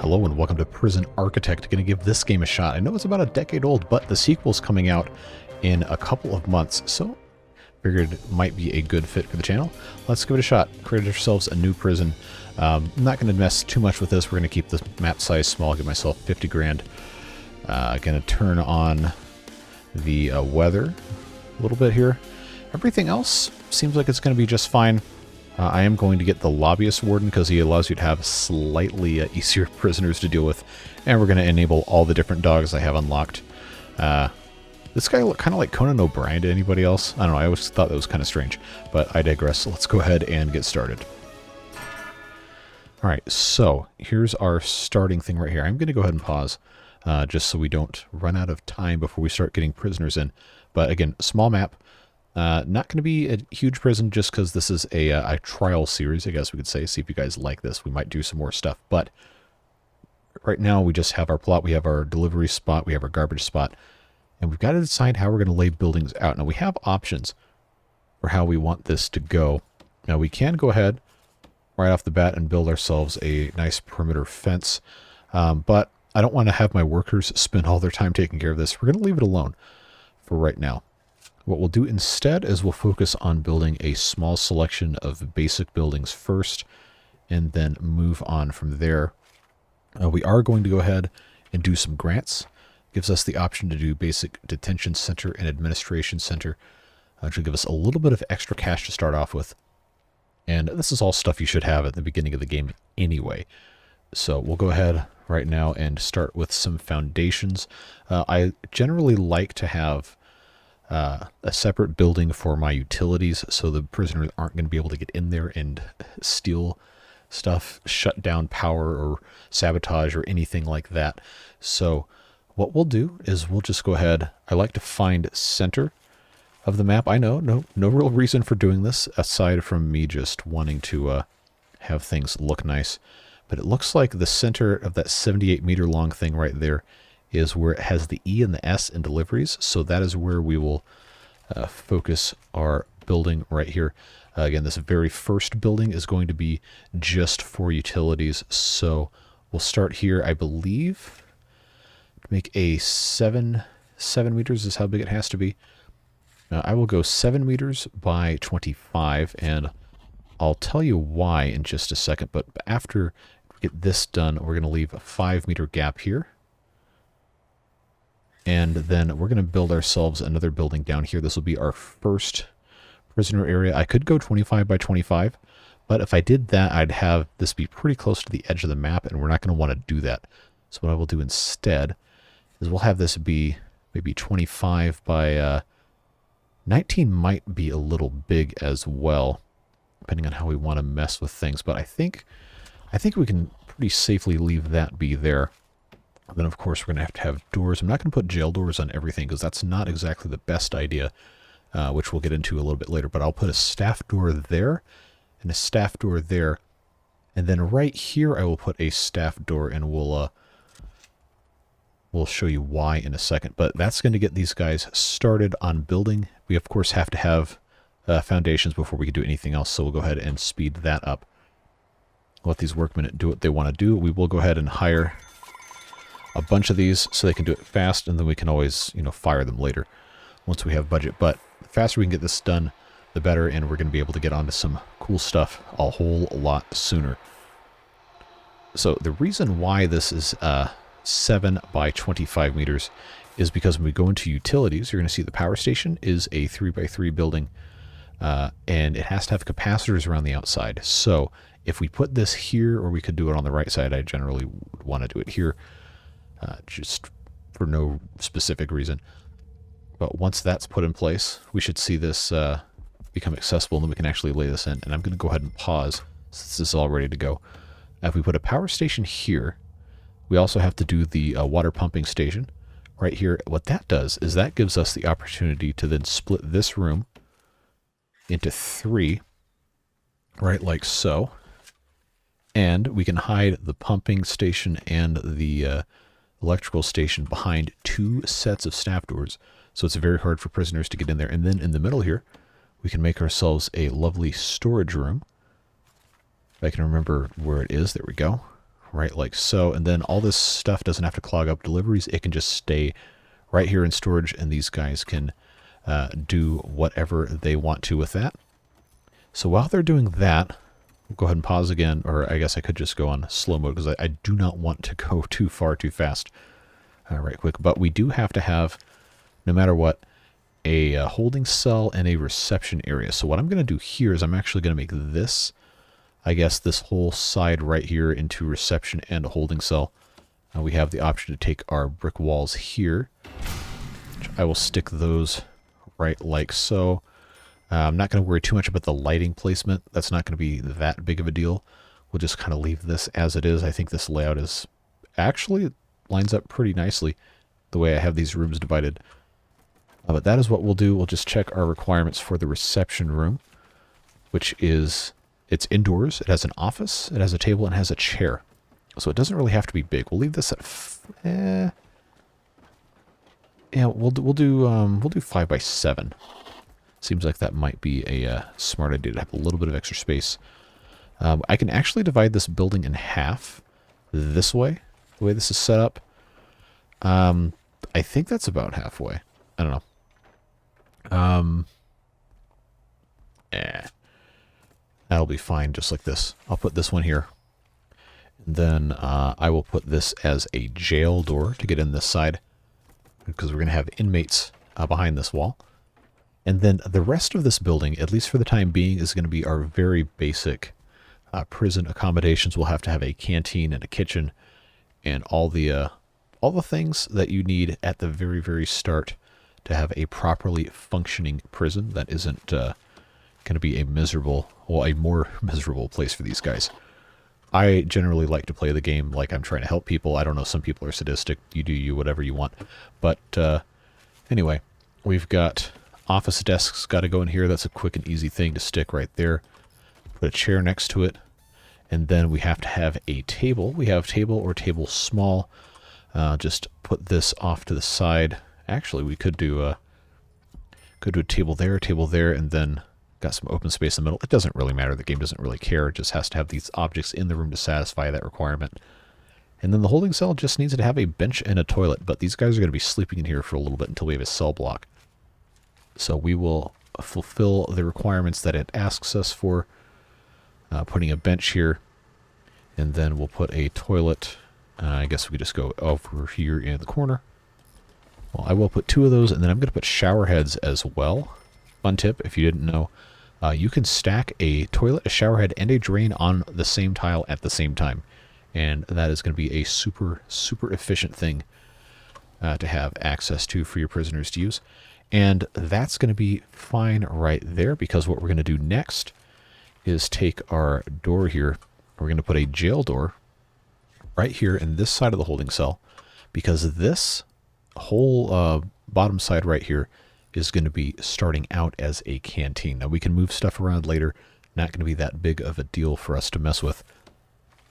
Hello and welcome to Prison Architect. Going to give this game a shot. I know it's about a decade old, but the sequel's coming out in a couple of months, so figured it might be a good fit for the channel. Let's give it a shot. Create ourselves a new prison. I'm not going to mess too much with this. We're going to keep the map size small. Give myself 50 grand. Going to turn on the weather a little bit here. Everything else seems like it's going to be just fine. I am going to get the Lobbyist Warden because he allows you to have slightly easier prisoners to deal with. And we're going to enable all the different dogs I have unlocked. This guy looked kind of like Conan O'Brien to anybody else. I don't know, I always thought that was kind of strange. But I digress. So let's go ahead and get started. Alright, so here's our starting thing right here. I'm going to go ahead and pause just so we don't run out of time before we start getting prisoners in. But again, small map. Not going to be a huge prison just because this is a trial series, I guess we could say. See if you guys like this. We might do some more stuff. But right now we just have our plot. We have our delivery spot. We have our garbage spot. And we've got to decide how we're going to lay buildings out. Now we have options for how we want this to go. Now we can go ahead right off the bat and build ourselves a nice perimeter fence. But I don't want to have my workers spend all their time taking care of this. We're going to leave it alone for right now. What we'll do instead is we'll focus on building a small selection of basic buildings first and then move on from there. We are going to go ahead and do some grants. Gives us the option to do basic detention center and administration center, which will give us a little bit of extra cash to start off with. And this is all stuff you should have at the beginning of the game anyway. So we'll go ahead right now and start with some foundations. I generally like to have a separate building for my utilities so the prisoners aren't going to be able to get in there and steal stuff, shut down power or sabotage or anything like that. So what we'll do is we'll just go ahead. I like to find center of the map. I know, no real reason for doing this aside from me just wanting to have things look nice. But it looks like the center of that 78-meter long thing right there is where it has the E and the S in deliveries. So that is where we will focus our building right here. Again, this very first building is going to be just for utilities. So we'll start here, I believe, to make a 7 meters is how big it has to be. I will go 7 meters by 25, and I'll tell you why in just a second. But after we get this done, we're going to leave a 5-meter gap here. And then we're going to build ourselves another building down here. This will be our first prisoner area. I could go 25 by 25, but if I did that, I'd have this be pretty close to the edge of the map, and we're not going to want to do that. So what I will do instead is we'll have this be maybe 25 by 19 might be a little big as well, depending on how we want to mess with things. But I think we can pretty safely leave that be there. Then, of course, we're going to have doors. I'm not going to put jail doors on everything because that's not exactly the best idea, which we'll get into a little bit later. But I'll put a staff door there and a staff door there. And then right here I will put a staff door, and we'll show you why in a second. But that's going to get these guys started on building. We, of course, have to have foundations before we can do anything else. So we'll go ahead and speed that up. Let these workmen do what they want to do. We will go ahead and hire a bunch of these so they can do it fast, and then we can always, fire them later once we have budget. But the faster we can get this done, the better, and we're going to be able to get onto some cool stuff a whole lot sooner. So the reason why this is 7 by 25 meters is because when we go into utilities, you're going to see the power station is a 3 by 3 building, and it has to have capacitors around the outside. So if we put this here, or we could do it on the right side, I generally would want to do it here. Just for no specific reason. But once that's put in place, we should see this become accessible, and then we can actually lay this in. And I'm going to go ahead and pause since this is all ready to go. If we put a power station here, we also have to do the water pumping station right here. What that does is that gives us the opportunity to then split this room into 3, right, like so. And we can hide the pumping station and the electrical station behind 2 sets of staff doors, so it's very hard for prisoners to get in there. And then in the middle here, we can make ourselves a lovely storage room. If I can remember where it is, there we go. right like so. And then all this stuff doesn't have to clog up deliveries. It can just stay right here in storage, and these guys can do whatever they want to with that. So while they're doing that, we'll go ahead and pause again, or I guess I could just go on slow mode because I do not want to go too far too fast right quick. But we do have to have, no matter what, a holding cell and a reception area. So what I'm going to do here is I'm actually going to make this, I guess, this whole side right here into reception and a holding cell. We have the option to take our brick walls here, which I will stick those right like so. I'm not going to worry too much about the lighting placement. That's not going to be that big of a deal. We'll just kind of leave this as it is. I think this layout is actually lines up pretty nicely the way I have these rooms divided. But that is what we'll do. We'll just check our requirements for the reception room, which is, it's indoors. It has an office, it has a table, and it has a chair. So it doesn't really have to be big. We'll leave this at yeah, we'll do 5 by 7. Seems like that might be a smart idea to have a little bit of extra space. I can actually divide this building in half this way, the way this is set up. I think that's about halfway. I don't know. That'll be fine just like this. I'll put this one here. And then I will put this as a jail door to get in this side, because we're going to have inmates behind this wall. And then the rest of this building, at least for the time being, is going to be our very basic prison accommodations. We'll have to have a canteen and a kitchen and all the things that you need at the very, very start to have a properly functioning prison that isn't going to be a miserable, well, a more miserable place for these guys. I generally like to play the game like I'm trying to help people. I don't know, some people are sadistic. You do you, whatever you want. But anyway, we've got office desks got to go in here. That's a quick and easy thing to stick right there. Put a chair next to it. And then we have to have a table. We have table or table small. Just put this off to the side. Actually, we could do a table there, and then got some open space in the middle. It doesn't really matter. The game doesn't really care. It just has to have these objects in the room to satisfy that requirement. And then the holding cell just needs to have a bench and a toilet, but these guys are going to be sleeping in here for a little bit until we have a cell block. So we will fulfill the requirements that it asks us for, putting a bench here, and then we'll put a toilet. I guess we could just go over here in the corner. Well, I will put 2 of those, and then I'm going to put shower heads as well. Fun tip, if you didn't know, you can stack a toilet, a shower head, and a drain on the same tile at the same time. And that is going to be a super, super efficient thing to have access to for your prisoners to use. And that's going to be fine right there, because what we're going to do next is take our door here. We're going to put a jail door right here in this side of the holding cell, because this whole bottom side right here is going to be starting out as a canteen. Now we can move stuff around later. Not going to be that big of a deal for us to mess with.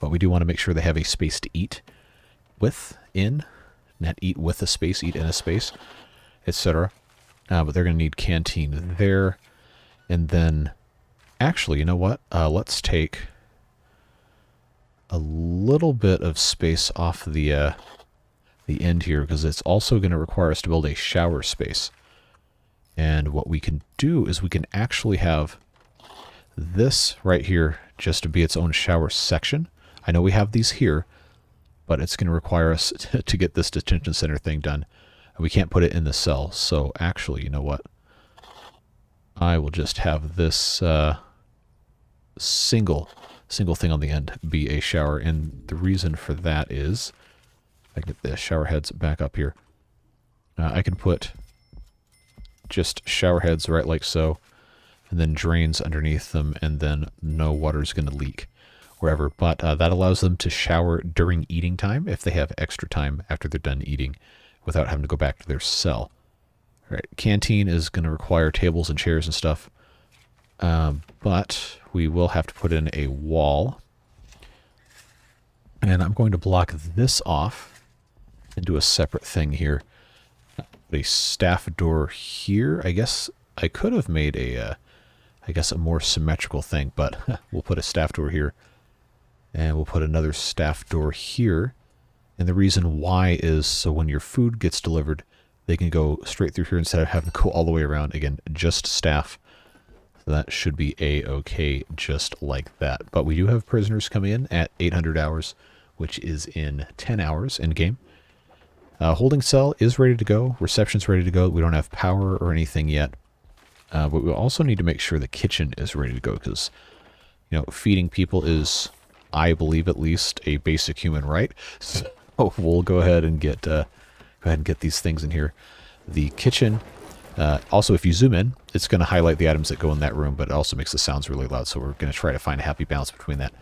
But we do want to make sure they have a space to eat not eat with a space, eat in a space, etc. But they're going to need canteen there. And then, actually, you know what? Let's take a little bit of space off the end here, because it's also going to require us to build a shower space. And what we can do is we can actually have this right here just to be its own shower section. I know we have these here, but it's going to require us to get this detention center thing done. We can't put it in the cell. So actually, you know what? I will just have this single thing on the end be a shower. And the reason for that is, I get the shower heads back up here. I can put just shower heads right like so, and then drains underneath them, and then no water's going to leak wherever. But that allows them to shower during eating time if they have extra time after they're done eating without having to go back to their cell. All right, canteen is going to require tables and chairs and stuff, but we will have to put in a wall. And I'm going to block this off and do a separate thing here. A staff door here. I guess I could have made a more symmetrical thing, but we'll put a staff door here. And we'll put another staff door here. And the reason why is so when your food gets delivered, they can go straight through here instead of having to go all the way around. Again, just staff. So that should be a-okay just like that. But we do have prisoners coming in at 800 hours, which is in 10 hours in-game. Holding cell is ready to go. Reception's ready to go. We don't have power or anything yet. But we also need to make sure the kitchen is ready to go because, you know, feeding people is, I believe at least, a basic human right. So we'll go ahead and get these things in here. The kitchen, also if you zoom in, it's going to highlight the items that go in that room, but it also makes the sounds really loud. So we're going to try to find a happy balance between that.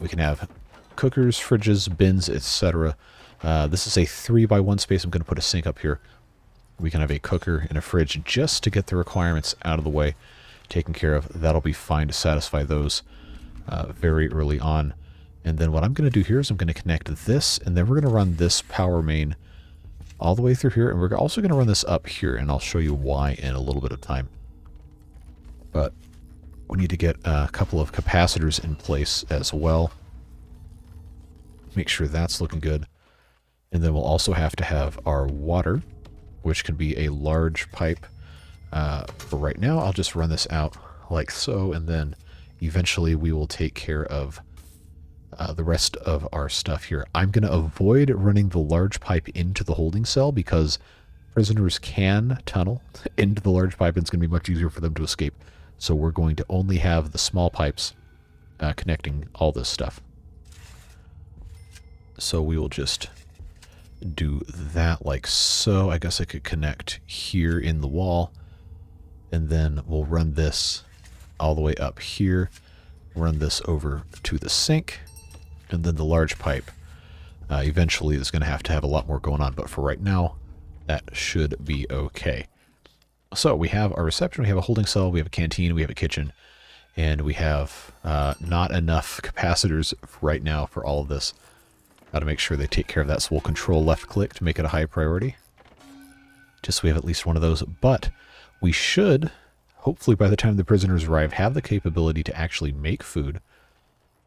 We can have cookers, fridges, bins, etc. This is a 3x1 space. I'm going to put a sink up here. We can have a cooker and a fridge just to get the requirements out of the way, taken care of. That'll be fine to satisfy those very early on. And then what I'm going to do here is I'm going to connect this, and then we're going to run this power main all the way through here, and we're also going to run this up here, and I'll show you why in a little bit of time. But we need to get a couple of capacitors in place as well. Make sure that's looking good. And then we'll also have to have our water, which can be a large pipe. For right now, I'll just run this out like so, and then eventually we will take care of the rest of our stuff here. I'm going to avoid running the large pipe into the holding cell because prisoners can tunnel into the large pipe, and it's going to be much easier for them to escape. So we're going to only have the small pipes connecting all this stuff. So we will just do that like so. I guess I could connect here in the wall, and then we'll run this all the way up here, run this over to the sink, and then the large pipe eventually is going to have a lot more going on, but for right now that should be okay. So we have our reception, we have a holding cell, we have a canteen, we have a kitchen, and we have not enough capacitors right now for all of this. Got to make sure they take care of that, so we'll control left click to make it a high priority, just so we have at least one of those. But we should, hopefully by the time the prisoners arrive, have the capability to actually make food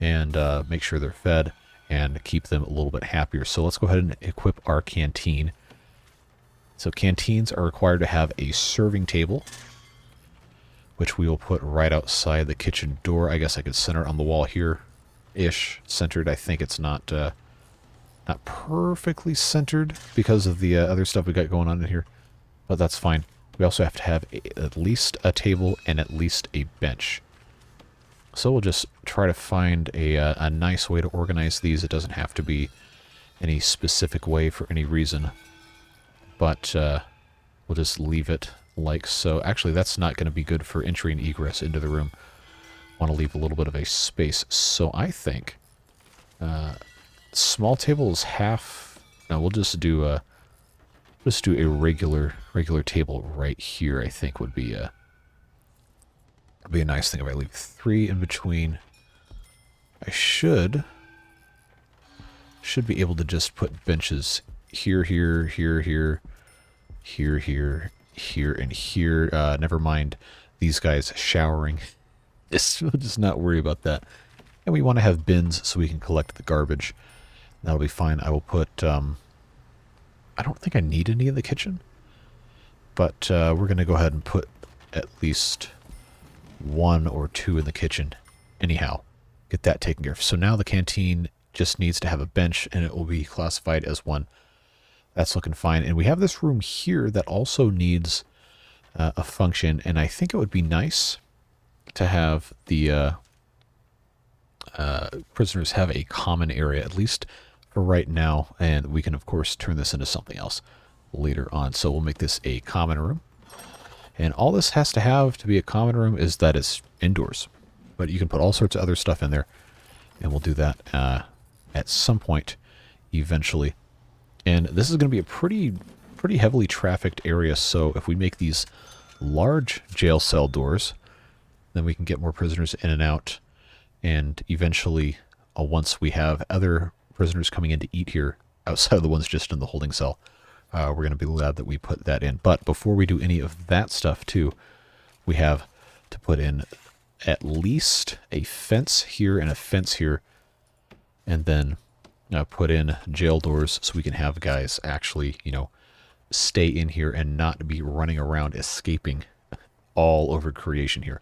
and make sure they're fed and keep them a little bit happier. So let's go ahead and equip our canteen. So canteens are required to have a serving table, which we will put right outside the kitchen door. I guess I could center it on the wall here-ish, centered. I think it's not perfectly centered because of the other stuff we got going on in here, but that's fine. We also have to have at least a table and at least a bench. So we'll just try to find a nice way to organize these. It doesn't have to be any specific way for any reason, but we'll just leave it like so. Actually, that's not going to be good for entry and egress into the room. Want to leave a little bit of a space. So I think small table is half. No, we'll just do a regular table right here. I think would be a nice thing if I leave 3 in between. I should be able to just put benches here, here, here, here, here, here, here, and here. Never mind these guys showering. We'll just not worry about that. And we want to have bins so we can collect the garbage. That'll be fine. I will put, I don't think I need any in the kitchen, but we're going to go ahead and put at least 1 or 2 in the kitchen. Anyhow, get that taken care of. So now the canteen just needs to have a bench, and it will be classified as 1. That's looking fine. And we have this room here that also needs a function, and I think it would be nice to have the prisoners have a common area, at least for right now, and we can of course turn this into something else later on. So we'll make this a common room, and all this has to have to be a common room is that it's indoors, but you can put all sorts of other stuff in there, and we'll do that at some point eventually. And this is going to be a pretty heavily trafficked area, so if we make these large jail cell doors, then we can get more prisoners in and out. And eventually, once we have other prisoners coming in to eat here, outside of the ones just in the holding cell, we're going to be glad that we put that in. But before we do any of that stuff too, we have to put in at least a fence here and a fence here and then put in jail doors so we can have guys actually, stay in here and not be running around escaping all over creation here.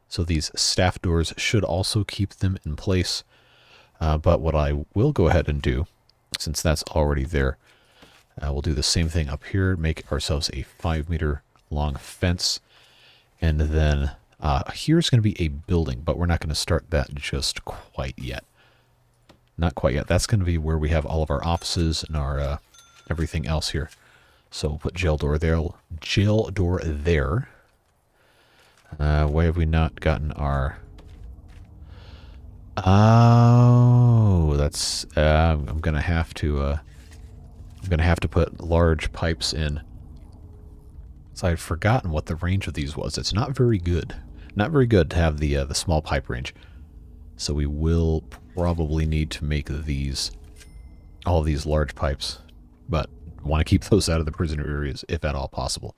So these staff doors should also keep them in place. But what I will go ahead and do, since that's already there, we'll do the same thing up here, make ourselves a 5-meter long fence. And then here's going to be a building, but we're not going to start that just quite yet. Not quite yet. That's going to be where we have all of our offices and our everything else here. So we'll put jail door there. Jail door there. Why have we not gotten our... Oh, that's... I'm going to have to... put large pipes in. So I'd forgotten what the range of these was. It's not very good. Not very good to have the small pipe range. So we will probably need to make all these large pipes, but want to keep those out of the prisoner areas if at all possible.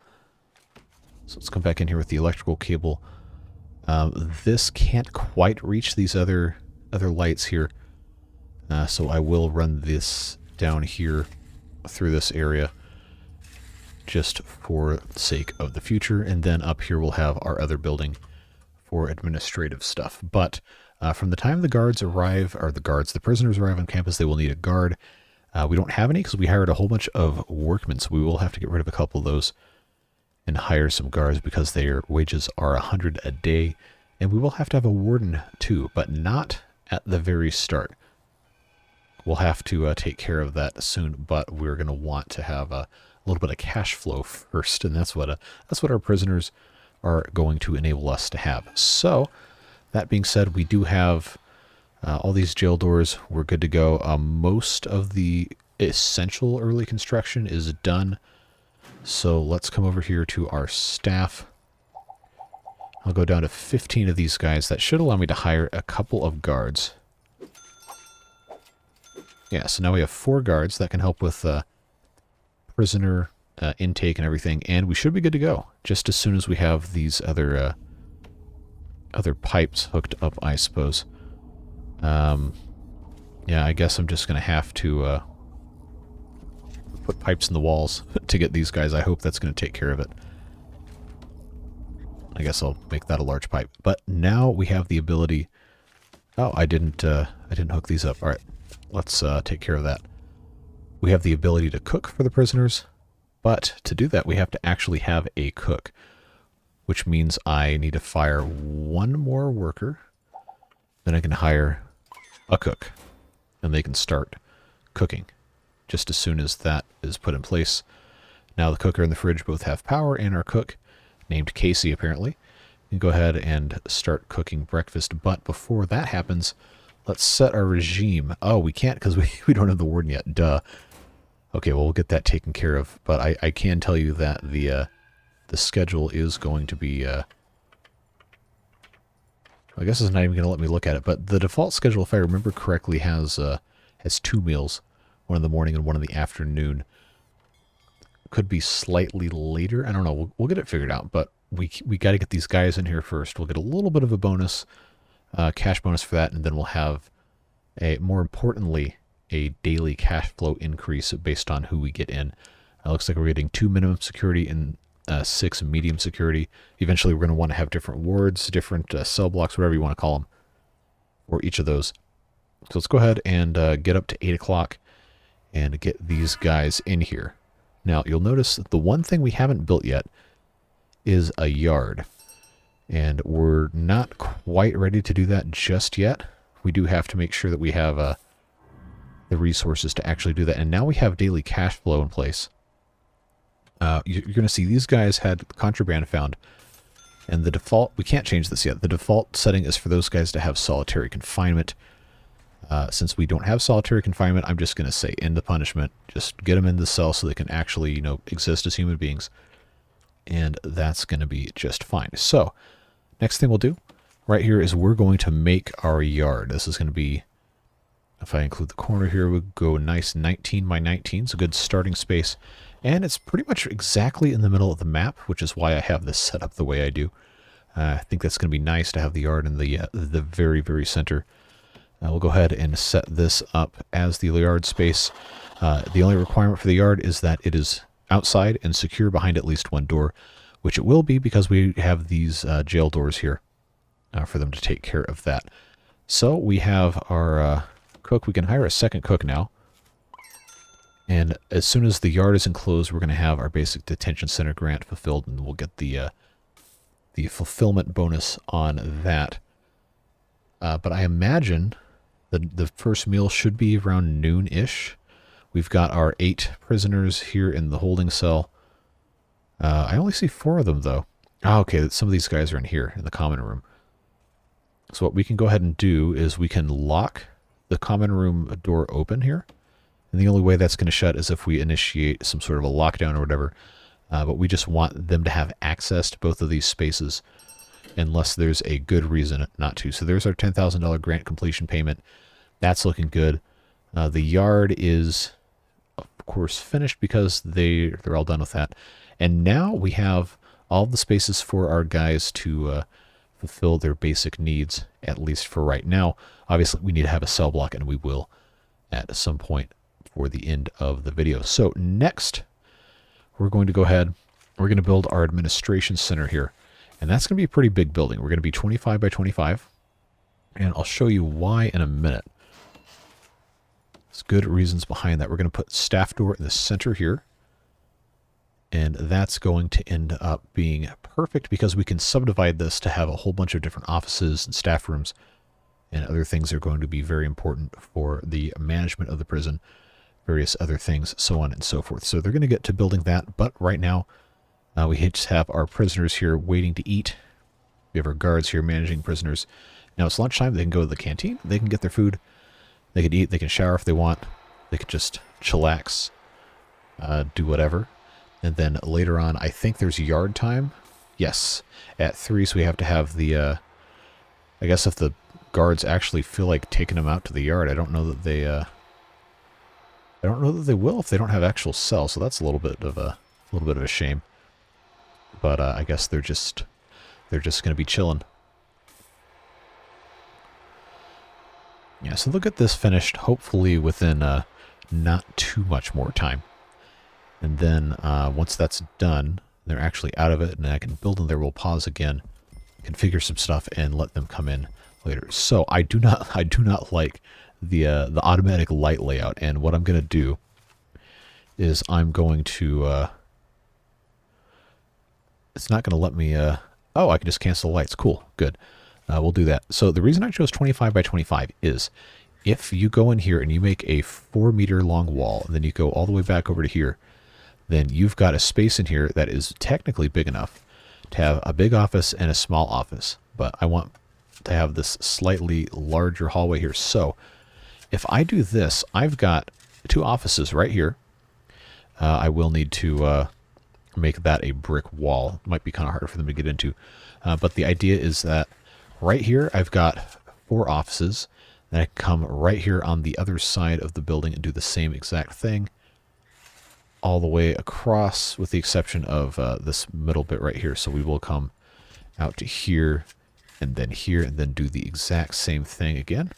So let's come back in here with the electrical cable. This can't quite reach these other lights here, so I will run this down here through this area just for the sake of the future, and then up here we'll have our other building for administrative stuff. But from the time the guards arrive, or the prisoners arrive on campus, they will need a guard. We don't have any because we hired a whole bunch of workmen, so we will have to get rid of a couple of those and hire some guards because their wages are $100 a day. And we will have to have a warden too, but not at the very start. We'll have to take care of that soon, but we're going to want to have a little bit of cash flow first, and that's what our prisoners are going to enable us to have. So, that being said, we do have all these jail doors. We're good to go. Most of the essential early construction is done. So let's come over here to our staff. I'll go down to 15 of these guys. That should allow me to hire a couple of guards. Yeah, so now we have 4 guards that can help with prisoner intake and everything. And we should be good to go just as soon as we have these other pipes hooked up, I suppose. Yeah, I guess I'm just going to have to put pipes in the walls to get these guys. I hope that's going to take care of it. I guess I'll make that a large pipe. But now we have the ability... Oh, I didn't hook these up. All right, let's take care of that. We have the ability to cook for the prisoners, but to do that we have to actually have a cook, which means I need to fire 1 more worker. Then I can hire a cook, and they can start cooking just as soon as that is put in place. Now the cooker and the fridge both have power, and our cook, named Casey apparently, can go ahead and start cooking breakfast. But before that happens, let's set our regime. Oh, we can't because we don't have the warden yet. Duh. Okay, well, we'll get that taken care of. But I can tell you that the schedule is going to be... I guess it's not even going to let me look at it, but the default schedule, if I remember correctly, has 2 meals, one in the morning and one in the afternoon. Could be slightly later. I don't know. We'll get it figured out, but we got to get these guys in here first. We'll get a little bit of a bonus, cash bonus for that, and then we'll have more importantly, a daily cash flow increase based on who we get in. It looks like we're getting 2 minimum security and 6 medium security. Eventually, we're going to want to have different wards, different cell blocks, whatever you want to call them, for each of those. So let's go ahead and get up to 8 o'clock and get these guys in here. Now, you'll notice that the one thing we haven't built yet is a yard. And we're not quite ready to do that just yet. We do have to make sure that we have the resources to actually do that. And now we have daily cash flow in place. You're going to see these guys had contraband found. And the default, we can't change this yet. The default setting is for those guys to have solitary confinement. Since we don't have solitary confinement, I'm just going to say end the punishment. Just get them in the cell so they can actually, exist as human beings. And that's going to be just fine. So, next thing we'll do right here is we're going to make our yard. This is going to be, if I include the corner here, we'll go nice 19 by 19. It's a good starting space. And it's pretty much exactly in the middle of the map, which is why I have this set up the way I do. I think that's going to be nice to have the yard in the very, very center. We'll go ahead and set this up as the yard space. The only requirement for the yard is that it is outside and secure behind at least one door, which it will be because we have these jail doors here for them to take care of that. So we have our cook. We can hire a second cook now. And as soon as the yard is enclosed, we're going to have our basic detention center grant fulfilled, and we'll get the fulfillment bonus on that. But I imagine the first meal should be around noon-ish. We've got our 8 prisoners here in the holding cell. I only see 4 of them, though. Oh, okay, some of these guys are in here, in the common room. So what we can go ahead and do is we can lock the common room door open here. And the only way that's going to shut is if we initiate some sort of a lockdown or whatever. But we just want them to have access to both of these spaces unless there's a good reason not to. So there's our $10,000 grant completion payment. That's looking good. The yard is, of course, finished because they're all done with that. And now we have all the spaces for our guys to fulfill their basic needs, at least for right now. Obviously, we need to have a cell block, and we will at some point for the end of the video. So next, we're going to go ahead, we're going to build our administration center here. And that's going to be a pretty big building. We're going to be 25 by 25. And I'll show you why in a minute. There's good reasons behind that. We're going to put staff door in the center here. And that's going to end up being perfect because we can subdivide this to have a whole bunch of different offices and staff rooms and other things that are going to be very important for the management of the prison, various other things, so on and so forth. So they're going to get to building that, but right now we just have our prisoners here waiting to eat. We have our guards here managing prisoners. Now it's lunchtime. They can go to the canteen. They can get their food. They can eat. They can shower if they want. They can just chillax, do whatever. And then later on, I think there's yard time. Yes, at 3, so we have to have the, I guess if the guards actually feel like taking them out to the yard, I don't know that they, I don't know that they will if they don't have actual cells, so that's a little bit of a shame. But I guess they're just going to be chilling. Yeah, so they'll get this finished hopefully within not too much more time. And then once that's done, they're actually out of it, and I can build in there. We'll pause again, configure some stuff, and let them come in later. So I do not like the automatic light layout, and what I'm going to do is I'm going to it's not going to let me oh, I can just cancel the lights. Cool, good. We'll do that. So the reason I chose 25 by 25 is if you go in here and you make a 4-meter long wall, and then you go all the way back over to here, then you've got a space in here that is technically big enough to have a big office and a small office. But I want to have this slightly larger hallway here. So if I do this, I've got 2 offices right here. I will need to make that a brick wall. It might be kind of hard for them to get into. But the idea is that right here, I've got 4 offices. Then I come right here on the other side of the building and do the same exact thing all the way across, with the exception of this middle bit right here. So we will come out to here, and then do the exact same thing again.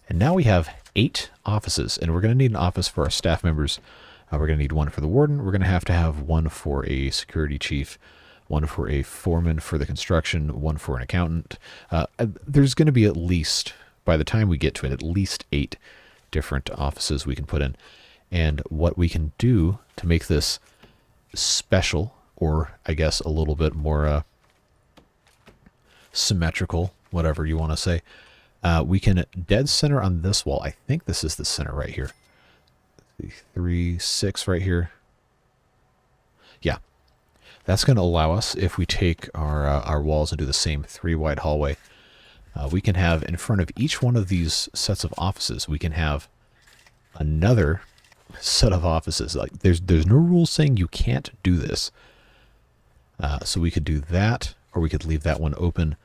And now we have 8 offices, and we're going to need an office for our staff members. We're going to need one for the warden. We're going to have one for a security chief, one for a foreman for the construction, one for an accountant. There's going to be at least, by the time we get to it, at least 8 different offices we can put in. And what we can do to make this special, or I guess a little bit more symmetrical, whatever you want to say, we can dead center on this wall. I think this is the center right here. 3, 6 right here. Yeah. That's going to allow us, if we take our walls and do the same 3-wide hallway, we can have in front of each one of these sets of offices, we can have another set of offices. Like there's no rule saying you can't do this. So we could do that, or we could leave that one open.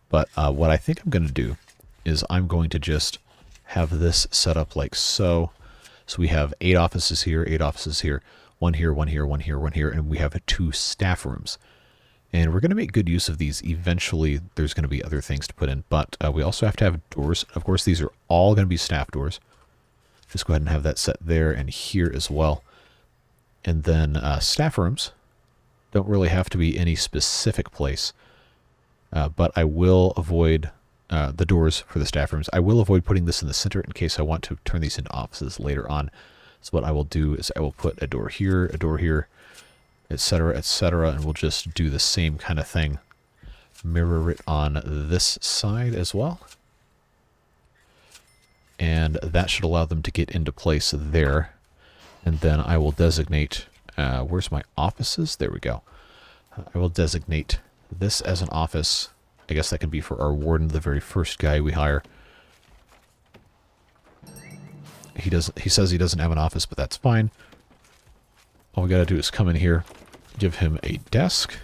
But what I think I'm going to do is I'm going to just have this set up like so. So we have 8 offices here, 8 offices here, 1 here, 1 here, 1 here, 1 here, and we have 2 staff rooms. And we're going to make good use of these. Eventually, there's going to be other things to put in, but we also have to have doors. Of course, these are all going to be staff doors. Just go ahead and have that set there and here as well. And then staff rooms don't really have to be any specific place, but I will avoid the doors for the staff rooms. I will avoid putting this in the center in case I want to turn these into offices later on. So what I will do is I will put a door here, etc., etc., and we'll just do the same kind of thing. Mirror it on this side as well. And that should allow them to get into place there. And then I will designate, where's my offices? There we go. I will designate this as an office. I guess that can be for our warden, the very first guy we hire. He says he doesn't have an office, but that's fine. All we gotta do is come in here, give him a desk,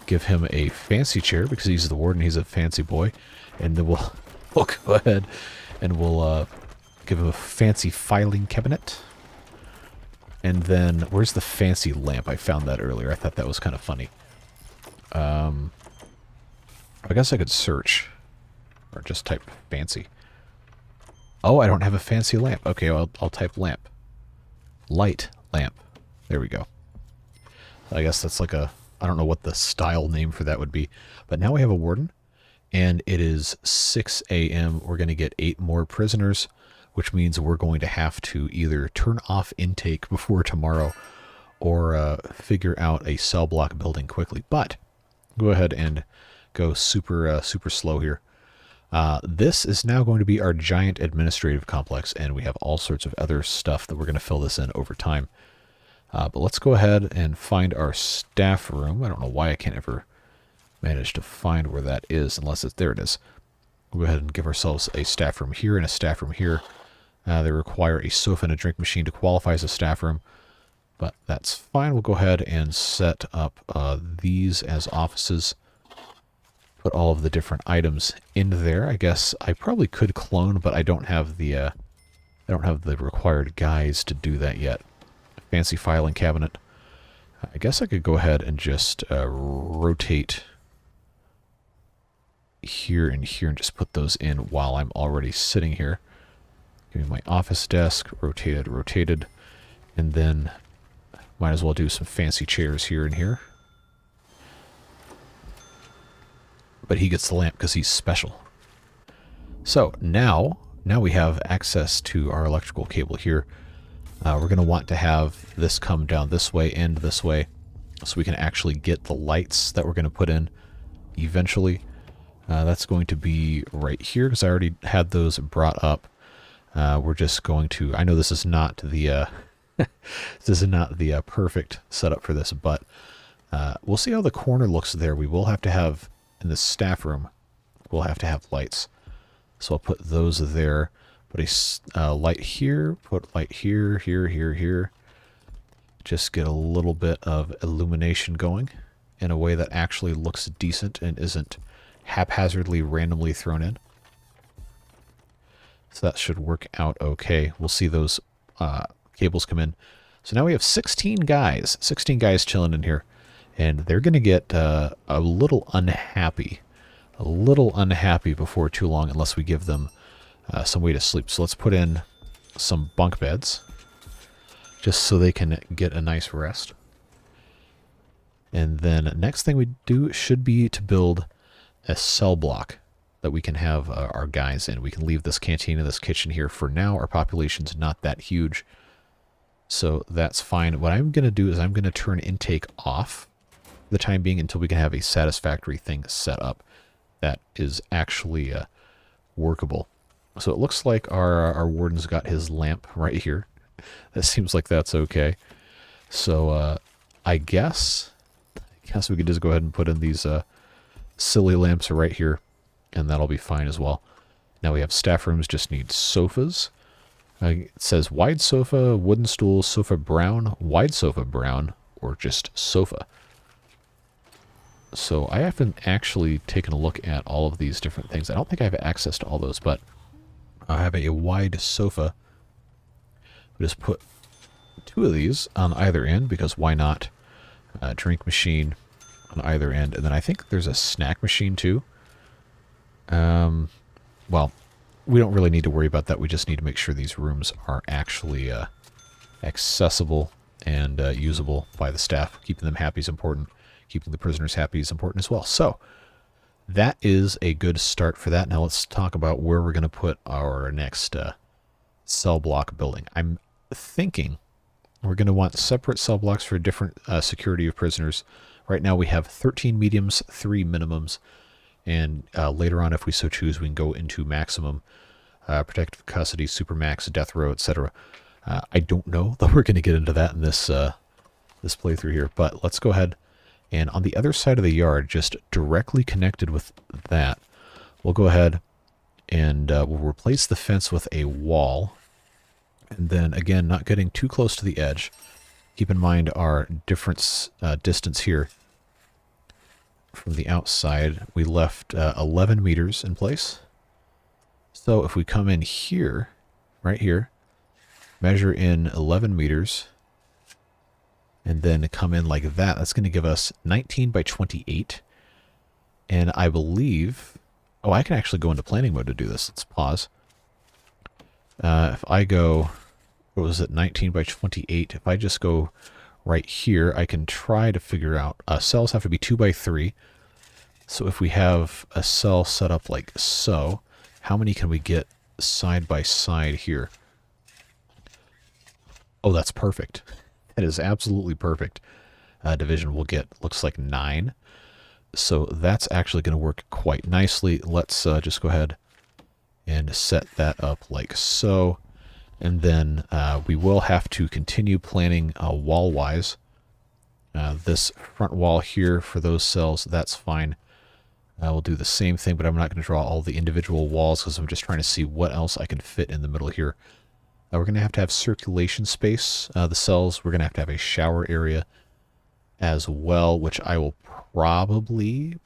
give him a fancy chair because he's the warden, he's a fancy boy, and then we'll go ahead and we'll give him a fancy filing cabinet. And then, where's the fancy lamp? I found that earlier. I thought that was kind of funny. I guess I could search, or just type fancy. Oh, I don't have a fancy lamp. Okay, well, I'll type lamp. Light lamp. There we go. I guess that's like a, I don't know what the style name for that would be. But now we have a warden, and it is 6 a.m. We're going to get 8 more prisoners, which means we're going to have to either turn off intake before tomorrow or figure out a cell block building quickly. But go ahead and go super slow here. This is now going to be our giant administrative complex, and we have all sorts of other stuff that we're going to fill this in over time. But let's go ahead and find our staff room. I don't know why I can't ever manage to find where that is, unless it's, there it is. We'll go ahead and give ourselves a staff room here and a staff room here. They require a sofa and a drink machine to qualify as a staff room, but that's fine. We'll go ahead and set up these as offices. Put all of the different items in there. I guess I probably could clone, but I don't have the required guys to do that yet. Fancy filing cabinet. I guess I could go ahead and just rotate here and here and just put those in while I'm already sitting here. Give me my office desk, rotated, and then might as well do some fancy chairs here and here. But he gets the lamp because he's special. So now we have access to our electrical cable here. We're going to want to have this come down this way and this way so we can actually get the lights that we're going to put in eventually. That's going to be right here because I already had those brought up. We're just going to, I know this is not the perfect setup for this, but we'll see how the corner looks there. We will have to have, in the staff room, we'll have to have lights. So I'll put those there. Put a light here, put light here, here. Just get a little bit of illumination going in a way that actually looks decent and isn't haphazardly randomly thrown in. So that should work out okay. We'll see those cables come in. So now we have 16 guys chilling in here. And they're going to get a little unhappy before too long unless we give them some way to sleep. So let's put in some bunk beds just so they can get a nice rest. And then next thing we do should be to build a cell block that we can have our guys in. We can leave this canteen and this kitchen here for now. Our population's not that huge, so that's fine. What I'm going to do is I'm going to turn intake off for the time being until we can have a satisfactory thing set up that is actually workable. So it looks like our warden's got his lamp right here. That seems like that's okay. So I guess we could just go ahead and put in these silly lamps right here, and that'll be fine as well. Now we have staff rooms, just need sofas. It says wide sofa, wooden stool, sofa brown, wide sofa brown, or just sofa. So I haven't actually taken a look at all of these different things. I don't think I have access to all those, but I have a wide sofa. We'll just put 2 of these on either end, because why not? Drink machine on either end. And then I think there's a snack machine too. Well, we don't really need to worry about that. We just need to make sure these rooms are actually accessible and usable by the staff. Keeping them happy is important. Keeping the prisoners happy is important as well. So that is a good start for that. Now let's talk about where we're going to put our next cell block building. I'm thinking we're going to want separate cell blocks for different security of prisoners. Right now we have 13 mediums, 3 minimums, and later on, if we so choose, we can go into maximum, protective custody, supermax, death row, etc. I don't know that we're going to get into that in this this playthrough here, but let's go ahead. And on the other side of the yard, just directly connected with that, we'll go ahead and we'll replace the fence with a wall. And then, again, not getting too close to the edge. Keep in mind our difference distance here from the outside. We left 11 meters in place. So if we come in here, right here, measure in 11 meters, and then come in like that, that's going to give us 19 by 28. And I believe... Oh, I can actually go into planning mode to do this. Let's pause. If I go... What was it? 19 by 28. If I just go right here, I can try to figure out... cells have to be 2 by 3. So if we have a cell set up like so, how many can we get side by side here? Oh, that's perfect. That is absolutely perfect. Division will get, looks like 9. So that's actually going to work quite nicely. Let's just go ahead and set that up like so. And then we will have to continue planning wall-wise. This front wall here for those cells, that's fine. We'll do the same thing, but I'm not going to draw all the individual walls because I'm just trying to see what else I can fit in the middle here. We're going to have circulation space. The cells, we're going to have a shower area as well, which I will probably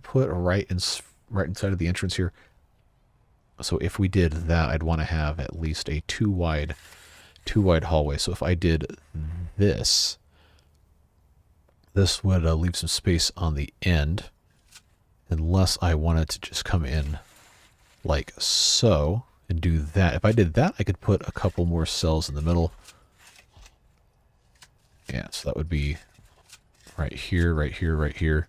put right inside of the entrance here. So if we did that, I'd want to have at least a two wide hallway. So if I did this would leave some space on the end, unless I wanted to just come in like so and do that. If I did that, I could put a couple more cells in the middle. Yeah, so that would be right here, right here, right here.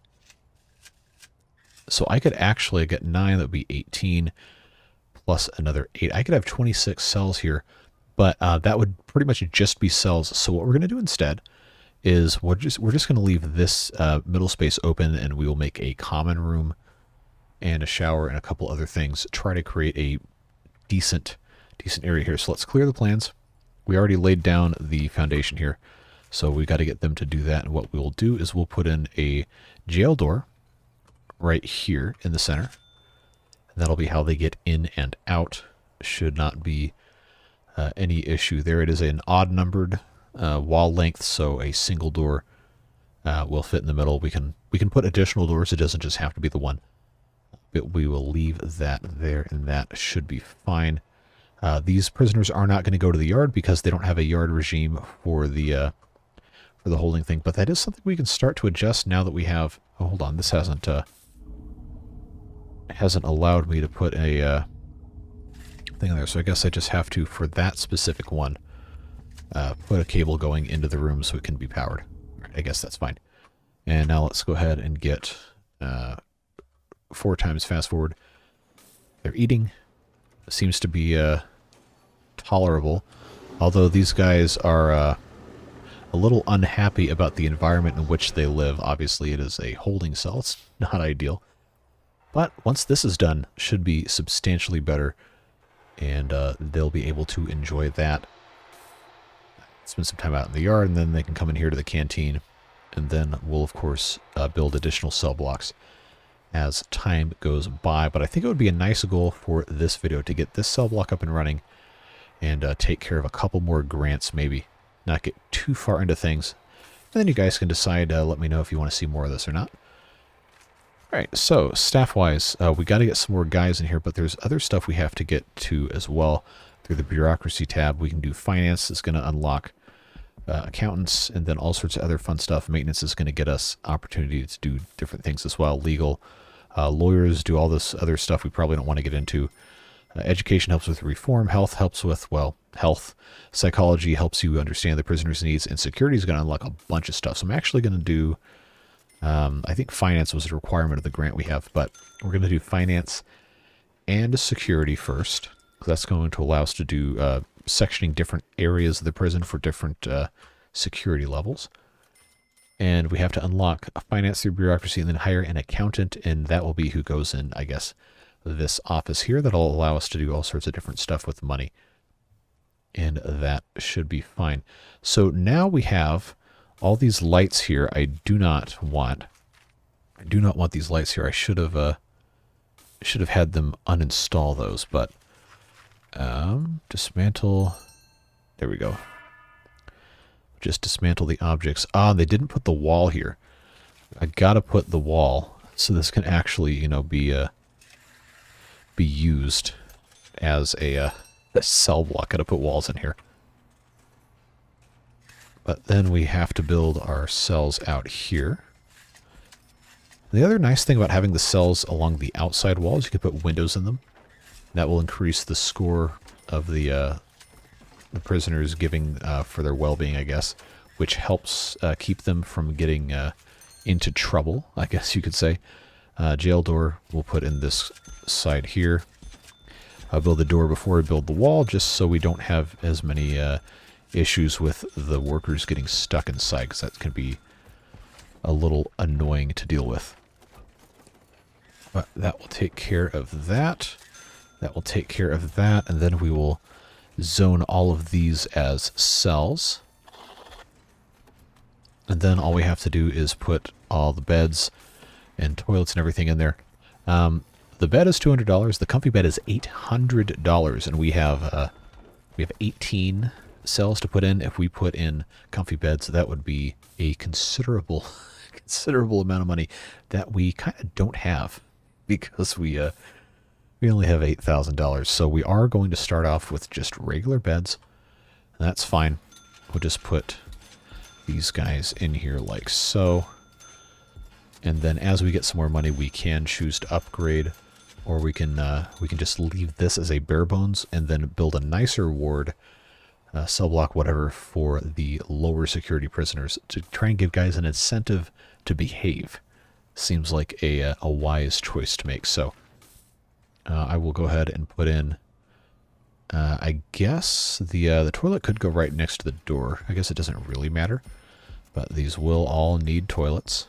So I could actually get 9, that would be 18. Plus another 8. I could have 26 cells here, but that would pretty much just be cells. So what we're going to do instead is we're just going to leave this middle space open, and we will make a common room and a shower and a couple other things. Try to create a decent area here. So let's clear the plans. We already laid down the foundation here, so we got to get them to do that. And what we will do is we'll put in a jail door right here in the center. That'll be how they get in and out. Should not be any issue there. It is an odd numbered wall length, so a single door will fit in the middle. We can put additional doors. It doesn't just have to be the one. But we will leave that there, and that should be fine. These prisoners are not going to go to the yard because they don't have a yard regime for the holding thing. But that is something we can start to adjust now that we have. Oh, hold on, this hasn't allowed me to put a thing there, so I guess I just have to, for that specific one, put a cable going into the room so it can be powered. Right, I guess that's fine. And now let's go ahead and get 4 times fast forward. They're eating. It seems to be tolerable, although these guys are a little unhappy about the environment in which they live. Obviously, it is a holding cell. It's not ideal. But once this is done, should be substantially better, and they'll be able to enjoy that. Spend some time out in the yard, and then they can come in here to the canteen, and then we'll, of course, build additional cell blocks as time goes by. But I think it would be a nice goal for this video to get this cell block up and running and take care of a couple more grants, maybe. Not get too far into things. And then you guys can decide, let me know if you want to see more of this or not. Alright, so staff-wise, we got to get some more guys in here, but there's other stuff we have to get to as well. Through the bureaucracy tab, we can do finance. It's going to unlock accountants, and then all sorts of other fun stuff. Maintenance is going to get us opportunity to do different things as well. Legal, lawyers do all this other stuff we probably don't want to get into. Education helps with reform. Health helps with, well, health. Psychology helps you understand the prisoner's needs. And security is going to unlock a bunch of stuff. So I'm actually going to do, I think finance was a requirement of the grant we have, but we're going to do finance and security first. That's going to allow us to do sectioning different areas of the prison for different security levels. And we have to unlock a finance through bureaucracy and then hire an accountant, and that will be who goes in, I guess, this office here. That'll allow us to do all sorts of different stuff with money. And that should be fine. So now we have all these lights here. I do not want these lights here. I should have had them uninstall those, but dismantle. There we go. Just dismantle the objects. Ah, they didn't put the wall here. I gotta put the wall so this can actually, you know, be used as a cell block. Gotta put walls in here. But then we have to build our cells out here. The other nice thing about having the cells along the outside walls, you can put windows in them. That will increase the score of the prisoners giving for their well-being, I guess, which helps keep them from getting into trouble, I guess you could say. Jail door we'll put in this side here. I'll build the door before I build the wall, just so we don't have as many issues with the workers getting stuck inside, because that can be a little annoying to deal with. But that will take care of that. That will take care of that, and then we will zone all of these as cells. And then all we have to do is put all the beds and toilets and everything in there. The bed is $200. The comfy bed is $800, and we have 18 cells to put in. If we put in comfy beds, that would be a considerable amount of money that we kind of don't have, because we only have $8,000. So we are going to start off with just regular beds. And that's fine. We'll just put these guys in here like so. And then as we get some more money, we can choose to upgrade, or we can just leave this as a bare bones and then build a nicer ward, cell block, whatever, for the lower security prisoners to try and give guys an incentive to behave. Seems like a wise choice to make. So I will go ahead and put in, I guess the toilet could go right next to the door. I guess it doesn't really matter, but these will all need toilets.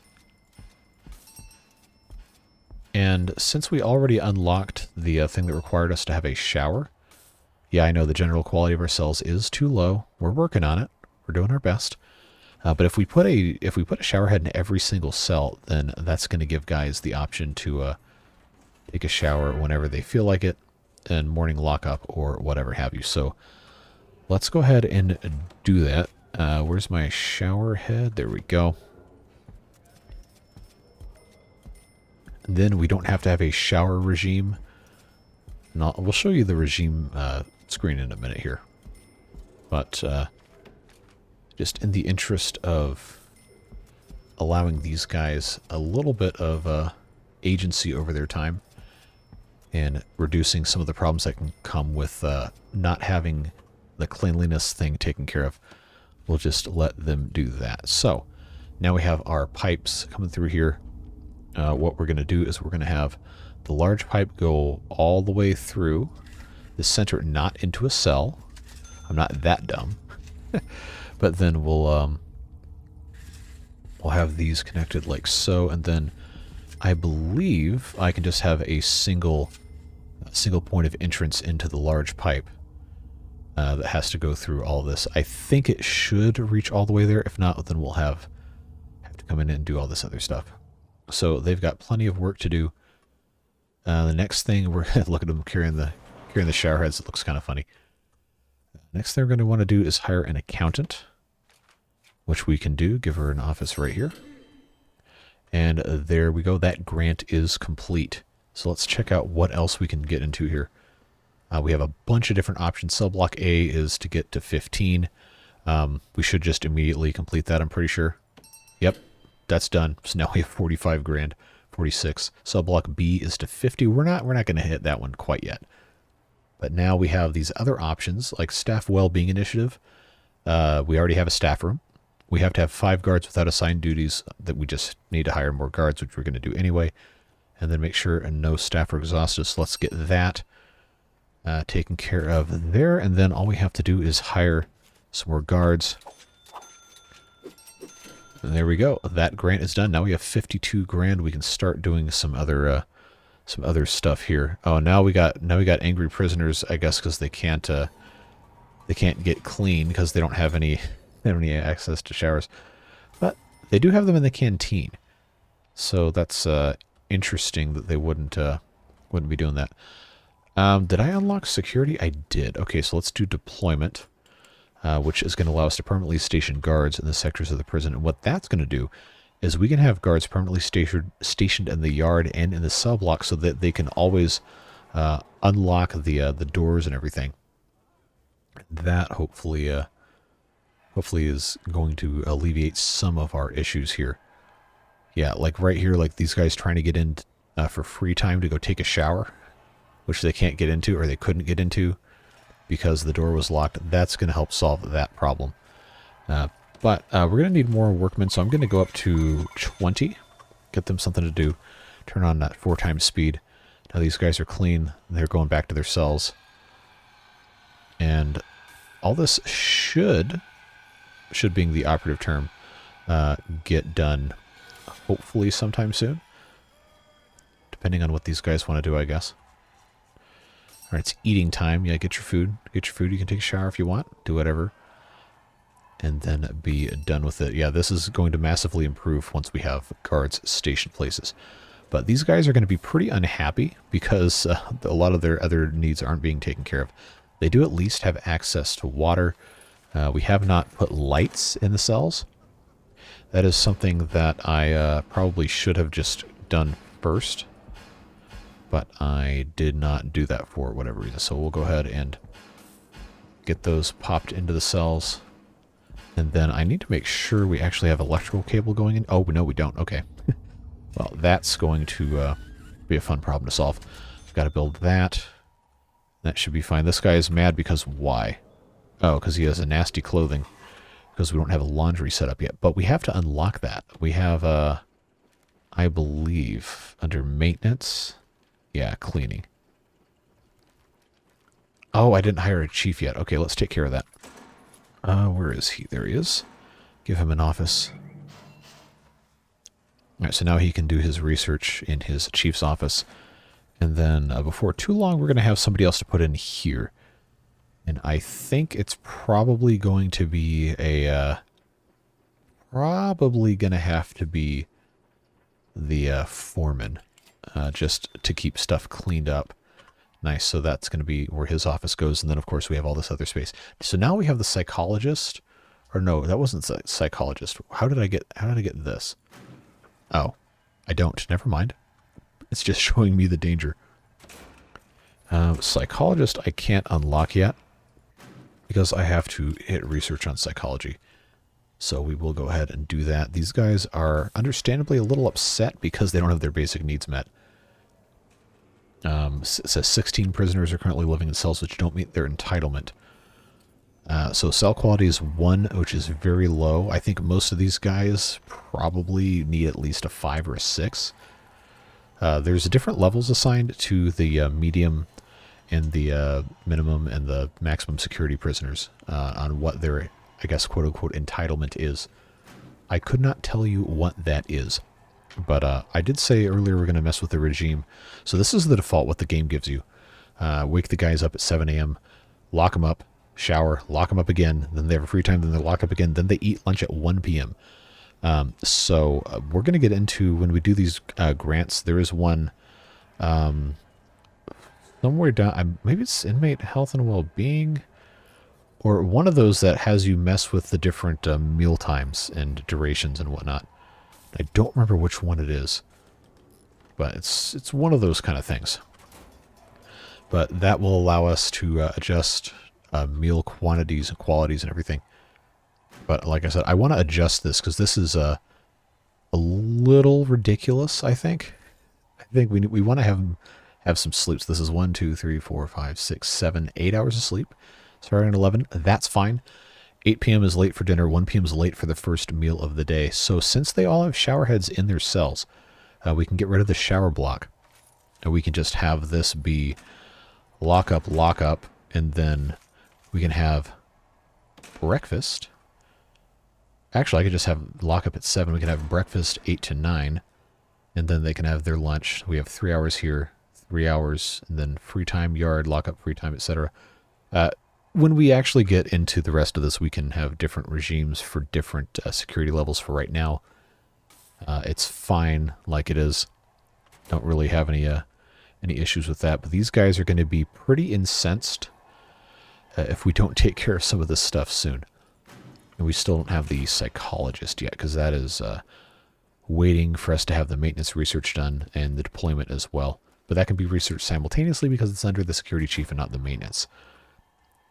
And since we already unlocked the thing that required us to have a shower, yeah, I know the general quality of our cells is too low. We're working on it. We're doing our best. But if we put a shower head in every single cell, then that's going to give guys the option to take a shower whenever they feel like it, and morning lockup or whatever have you. So let's go ahead and do that. Where's my shower head? There we go. And then we don't have to have a shower regime. No, we'll show you the regime screen in a minute here. But just in the interest of allowing these guys a little bit of agency over their time and reducing some of the problems that can come with not having the cleanliness thing taken care of, we'll just let them do that. So now we have our pipes coming through here. What we're going to do is we're going to have the large pipe go all the way through the center, not into a cell. I'm not that dumb. But then we'll have these connected like so, and then I believe I can just have a single point of entrance into the large pipe that has to go through all this. I think it should reach all the way there. If not, then we'll have to come in and do all this other stuff. So they've got plenty of work to do. The next thing, we're going to look at them carrying the shower heads. It looks kind of funny. Next thing we're going to want to do is hire an accountant, which we can do. Give her an office right here. And there we go. That grant is complete. So let's check out what else we can get into here. We have a bunch of different options. Cell block A is to get to 15. We should just immediately complete that, I'm pretty sure. Yep, that's done. So now we have 45 grand, 46. Subblock B is to 50. We're not going to hit that one quite yet. But now we have these other options, like Staff Well-Being Initiative. We already have a staff room. We have to have 5 guards without assigned duties that we just need to hire more guards, which we're going to do anyway. And then make sure no staff are exhausted. So let's get that taken care of there. And then all we have to do is hire some more guards. And there we go. That grant is done. Now we have 52 grand. We can start doing some other stuff here. Oh, now we got angry prisoners, I guess, because they can't get clean because they don't have any access to showers. But they do have them in the canteen. So that's interesting that they wouldn't be doing that. Did I unlock security? I did. Okay, so let's do deployment, which is going to allow us to permanently station guards in the sectors of the prison. And what that's going to do is we can have guards permanently stationed in the yard and in the cell block so that they can always unlock the doors and everything. That hopefully is going to alleviate some of our issues here. Yeah, like right here, like these guys trying to get in for free time to go take a shower, which they can't get into or they couldn't get into because the door was locked. That's going to help solve that problem. But we're going to need more workmen, so I'm going to go up to 20, get them something to do, turn on that 4 times speed. Now these guys are clean. They're going back to their cells. And all this should being the operative term, get done hopefully sometime soon. Depending on what these guys want to do, I guess. All right, it's eating time. Yeah, get your food. Get your food. You can take a shower if you want. Do whatever. And then be done with it. Yeah, this is going to massively improve once we have guards stationed places. But these guys are going to be pretty unhappy because a lot of their other needs aren't being taken care of. They do at least have access to water. We have not put lights in the cells. That is something that I probably should have just done first. But I did not do that for whatever reason. So we'll go ahead and get those popped into the cells. And then I need to make sure we actually have electrical cable going in. Oh, no, we don't. Okay. Well, that's going to be a fun problem to solve. I've got to build that. That should be fine. This guy is mad because why? Oh, because he has a nasty clothing. Because we don't have a laundry set up yet. But we have to unlock that. We have, I believe, under maintenance. Yeah, cleaning. Oh, I didn't hire a chief yet. Okay, let's take care of that. Where is he? There he is. Give him an office. All right, so now he can do his research in his chief's office. And then before too long, we're going to have somebody else to put in here. And I think it's probably going to be probably going to have to be the foreman, just to keep stuff cleaned up. Nice, so that's going to be where his office goes, and then of course we have all this other space. So now we have the psychologist, or no, that wasn't the psychologist. How did I get this? Oh, I don't. Never mind. It's just showing me the danger. Psychologist I can't unlock yet because I have to hit research on psychology. So we will go ahead and do that. These guys are understandably a little upset because they don't have their basic needs met. It says 16 prisoners are currently living in cells which don't meet their entitlement. So cell quality is 1, which is very low. I think most of these guys probably need at least a 5 or a 6. There's different levels assigned to the medium and the minimum and the maximum security prisoners on what their, I guess, quote-unquote, entitlement is. I could not tell you what that is. But I did say earlier we're going to mess with the regime. So this is the default, what the game gives you. Wake the guys up at 7 a.m., lock them up, shower, lock them up again, then they have a free time, then they lock up again, then they eat lunch at 1 p.m. So we're going to get into, when we do these grants, there is one somewhere down, maybe it's inmate health and well-being, or one of those that has you mess with the different meal times and durations and whatnot. I don't remember which one it is, but it's one of those kind of things. But that will allow us to adjust meal quantities and qualities and everything. But like I said, I want to adjust this because this is a little ridiculous, I think. I think we want to have some sleeps. This is 1, 2, 3, 4, 5, 6, 7, 8 hours of sleep. Starting at 11, that's fine. 8 p.m. is late for dinner. 1 p.m. is late for the first meal of the day. So since they all have shower heads in their cells, we can get rid of the shower block. And we can just have this be lock up, and then we can have breakfast. Actually, I could just have lock up at 7. We can have breakfast 8 to 9, and then they can have their lunch. We have 3 hours here, 3 hours, and then free time, yard, lock up, free time, etc. When we actually get into the rest of this, we can have different regimes for different security levels. For right now, it's fine like it is. Don't really have any issues with that. But these guys are going to be pretty incensed if we don't take care of some of this stuff soon. And we still don't have the psychologist yet, because that is waiting for us to have the maintenance research done and the deployment as well. But that can be researched simultaneously because it's under the security chief and not the maintenance.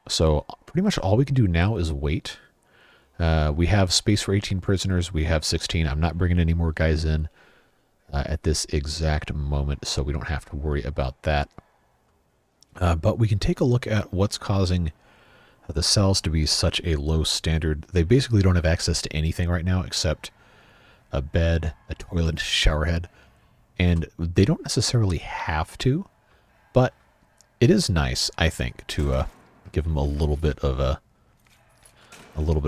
So pretty much all we can do now is wait. We have space for 18 prisoners. We have 16. I'm not bringing any more guys in at this exact moment, so we don't have to worry about that. But we can take a look at what's causing the cells to be such a low standard. They basically don't have access to anything right now except a bed, a toilet, shower head. And they don't necessarily have to, but it is nice, I think, to give them a little bit of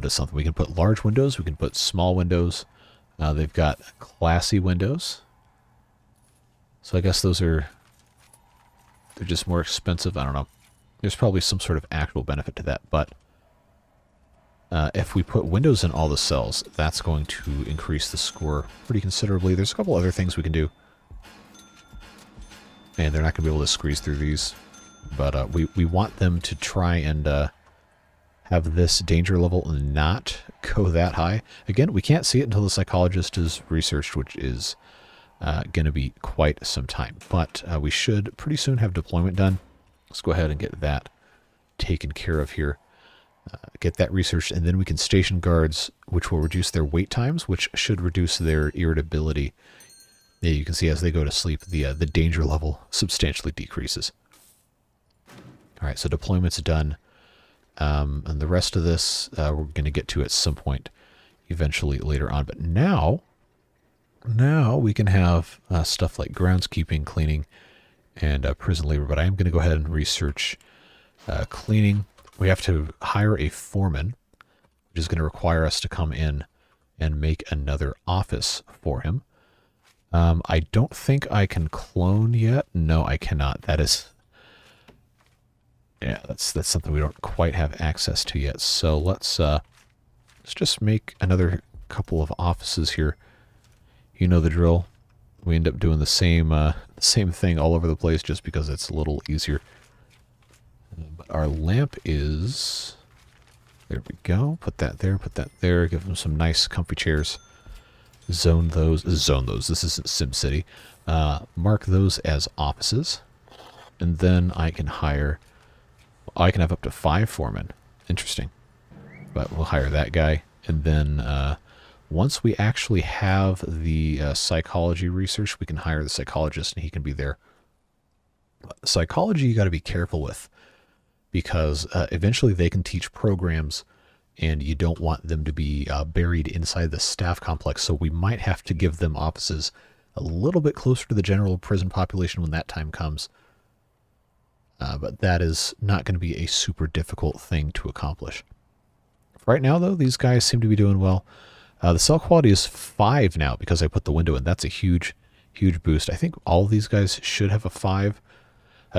something. We can put large windows. We can put small windows. They've got classy windows. So I guess they're just more expensive. I don't know. There's probably some sort of actual benefit to that, but if we put windows in all the cells, that's going to increase the score pretty considerably. There's a couple other things we can do. And they're not going to be able to squeeze through these. But we want them to try and have this danger level not go that high. Again, we can't see it until the psychologist is researched, which is going to be quite some time. But we should pretty soon have deployment done. Let's go ahead and get that taken care of here. Get that researched, and then we can station guards, which will reduce their wait times, which should reduce their irritability. Yeah, you can see as they go to sleep, the danger level substantially decreases. All right, so deployment's done. And the rest of this we're going to get to at some point eventually later on. But now we can have stuff like groundskeeping, cleaning, and prison labor. But I am going to go ahead and research cleaning. We have to hire a foreman, which is going to require us to come in and make another office for him. I don't think I can clone yet. No, I cannot. That is... Yeah, that's something we don't quite have access to yet. So let's just make another couple of offices here. You know the drill. We end up doing the same thing all over the place just because it's a little easier. But our lamp is... There we go. Put that there, put that there. Give them some nice comfy chairs. Zone those. This isn't SimCity. Mark those as offices. And then I can hire... I can have up to 5 foremen. Interesting. But we'll hire that guy. And then once we actually have the psychology research, we can hire the psychologist and he can be there. Psychology you got to be careful with, because eventually they can teach programs and you don't want them to be buried inside the staff complex. So we might have to give them offices a little bit closer to the general prison population when that time comes. But that is not going to be a super difficult thing to accomplish. Right now, though, these guys seem to be doing well. The cell quality is 5 now because I put the window in. That's a huge, huge boost. I think all of these guys should have a 5.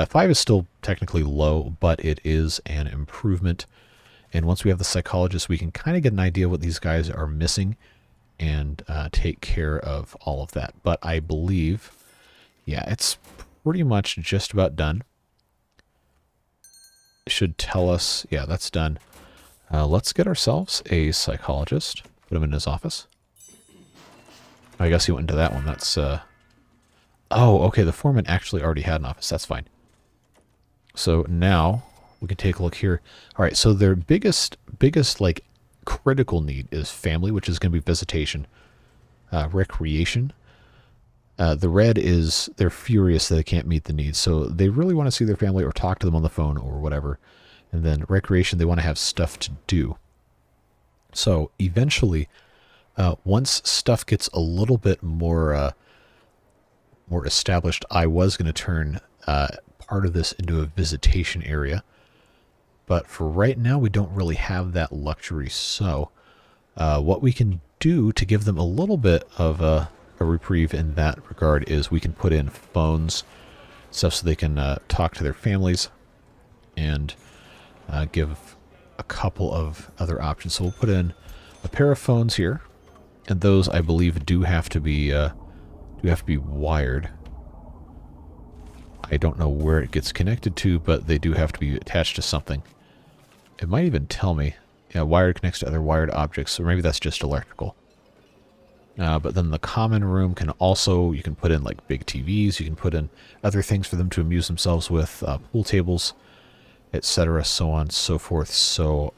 5 is still technically low, but it is an improvement. And once we have the psychologist, we can kind of get an idea what these guys are missing and take care of all of that. But I believe, yeah, it's pretty much just about done. Should tell us, yeah, that's done. Let's get ourselves a psychologist. Put him in his office. I guess he went into that one. That's, oh, okay, the foreman actually already had an office. That's fine. So now we can take a look here. All right, so their biggest like critical need is family, which is going to be visitation, recreation. The red is they're furious that they can't meet the needs, so they really want to see their family or talk to them on the phone or whatever. And then recreation, they want to have stuff to do. So eventually, once stuff gets a little bit more established, I was going to turn part of this into a visitation area. But for right now, we don't really have that luxury. So what we can do to give them a little bit of a reprieve in that regard is we can put in phones, stuff so they can talk to their families, and give a couple of other options. So we'll put in a pair of phones here, and those I believe do have to be wired. I don't know where it gets connected to, but they do have to be attached to something. It might even tell me, yeah, wired connects to other wired objects, or maybe that's just electrical. But then the common room can also, you can put in like big TVs, you can put in other things for them to amuse themselves with, pool tables, etc., so on and so forth. So,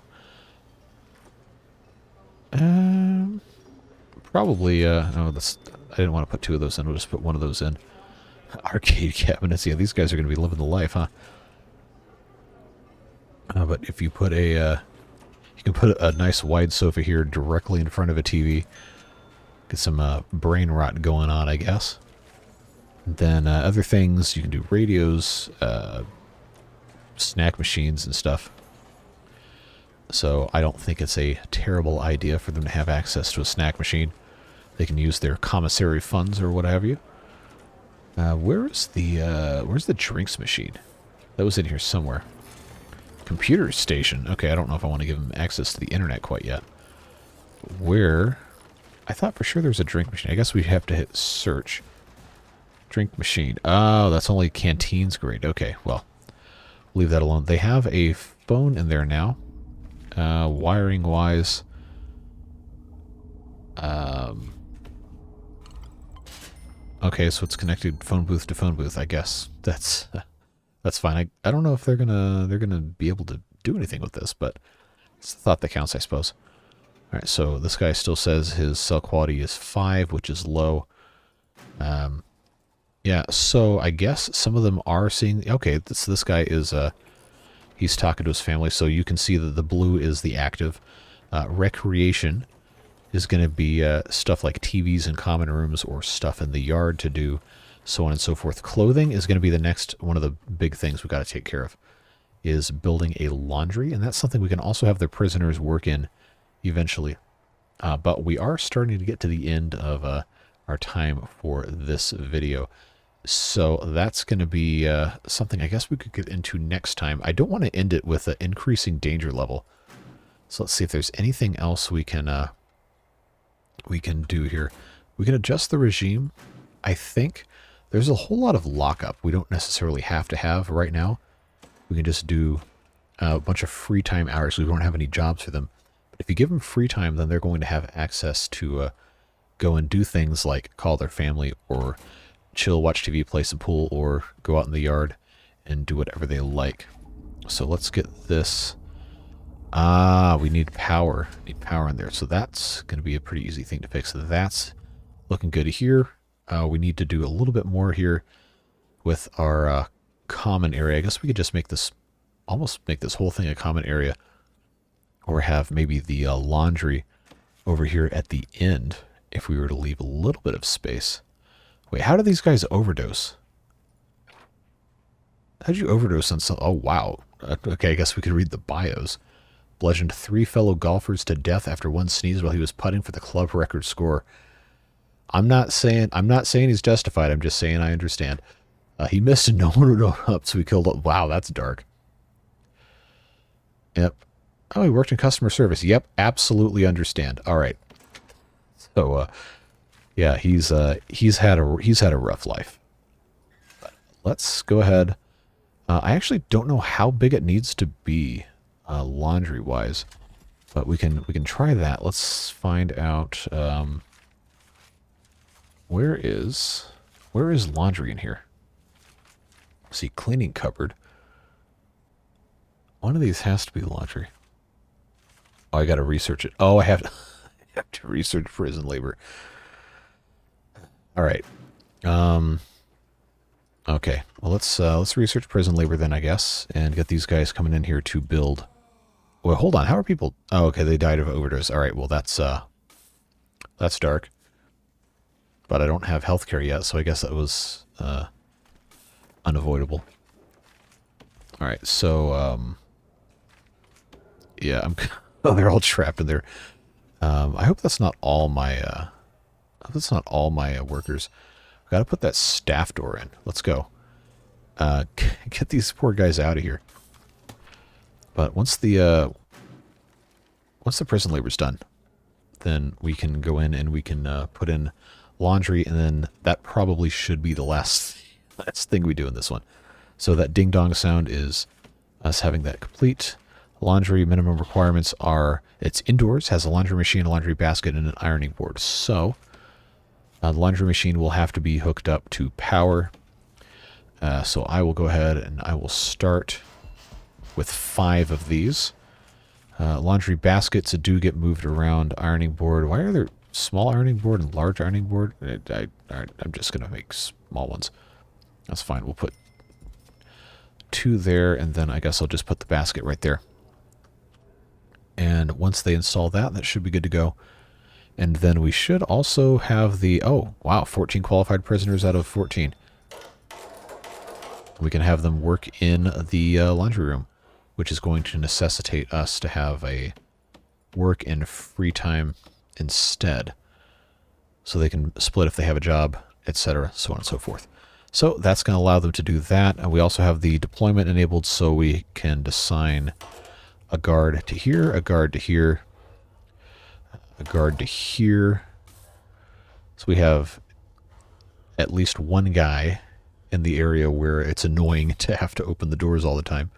probably, oh, that's, I didn't want to put two of those in, we'll just put one of those in. Arcade cabinets, yeah, these guys are going to be living the life, huh? But if you put a, you can put a nice wide sofa here directly in front of a TV. Get some brain rot going on, I guess. And then other things, you can do radios, snack machines and stuff. So I don't think it's a terrible idea for them to have access to a snack machine. They can use their commissary funds or what have you. Where's the drinks machine? That was in here somewhere. Computer station. Okay, I don't know if I want to give them access to the internet quite yet. Where? I thought for sure there was a drink machine. I guess we have to hit search. Drink machine. Oh, that's only canteens grade. Okay, well, leave that alone. They have a phone in there now. Wiring wise. Okay, so it's connected phone booth to phone booth. I guess that's fine. I don't know if they're gonna be able to do anything with this, but it's the thought that counts, I suppose. All right, so this guy still says his cell quality is 5, which is low. Yeah, so I guess some of them are seeing... Okay, this guy is... he's talking to his family, so you can see that the blue is the active. Recreation is going to be stuff like TVs in common rooms or stuff in the yard to do, so on and so forth. Clothing is going to be the next one of the big things we've got to take care of, is building a laundry, and that's something we can also have the prisoners work in eventually. But we are starting to get to the end of our time for this video. So that's going to be something I guess we could get into next time. I don't want to end it with an increasing danger level. So let's see if there's anything else we can do here. We can adjust the regime. I think there's a whole lot of lockup we don't necessarily have to have right now. We can just do a bunch of free time hours. We won't have any jobs for them. If you give them free time, then they're going to have access to go and do things like call their family or chill, watch TV, play some pool, or go out in the yard and do whatever they like. So let's get this. We need power. Need power in there. So that's going to be a pretty easy thing to fix. So that's looking good here. We need to do a little bit more here with our common area. I guess we could just make this, almost make this whole thing a common area. Or have maybe the laundry over here at the end if we were to leave a little bit of space. Wait, how do these guys overdose? How'd you overdose on some... Oh, wow. Okay, I guess we could read the bios. Bludgeoned 3 fellow golfers to death after one sneezed while he was putting for the club record score. I'm not saying he's justified. I'm just saying I understand. He missed and no one would go up, so he killed... Wow, that's dark. Yep. Oh, he worked in customer service. Yep, absolutely understand. All right. So, yeah, he's had a rough life. But let's go ahead. I actually don't know how big it needs to be, laundry wise, but we can try that. Let's find out. Where is laundry in here? Let's see, cleaning cupboard. One of these has to be laundry. Oh, I got to research it. Oh, I have to, I have to research prison labor. All right. Okay. Well, let's research prison labor then, I guess, and get these guys coming in here to build. Well, hold on. How are people? Oh, okay. They died of overdose. All right. Well, that's dark. But I don't have healthcare yet, so I guess that was unavoidable. All right. So yeah, I'm. Oh, they're all trapped in there. I hope that's not all my. I hope that's not all my workers. Got to put that staff door in. Let's go. Get these poor guys out of here. But once the prison labor's done, then we can go in and we can put in laundry, and then that probably should be the last thing we do in this one. So that ding dong sound is us having that complete. Laundry minimum requirements are it's indoors, has a laundry machine, a laundry basket, and an ironing board. So the laundry machine will have to be hooked up to power. So I will go ahead and I will start with 5 of these. Laundry baskets do get moved around. Ironing board. Why are there small ironing board and large ironing board? I'm just going to make small ones. That's fine. We'll put 2 there, and then I guess I'll just put the basket right there. And once they install that, that should be good to go. And then we should also have the... Oh, wow, 14 qualified prisoners out of 14. We can have them work in the laundry room, which is going to necessitate us to have a work in free time instead. So they can split if they have a job, etc., so on and so forth. So that's going to allow them to do that. And we also have the deployment enabled, so we can assign a guard to here, a guard to here, a guard to here. So we have at least one guy in the area where it's annoying to have to open the doors all the time.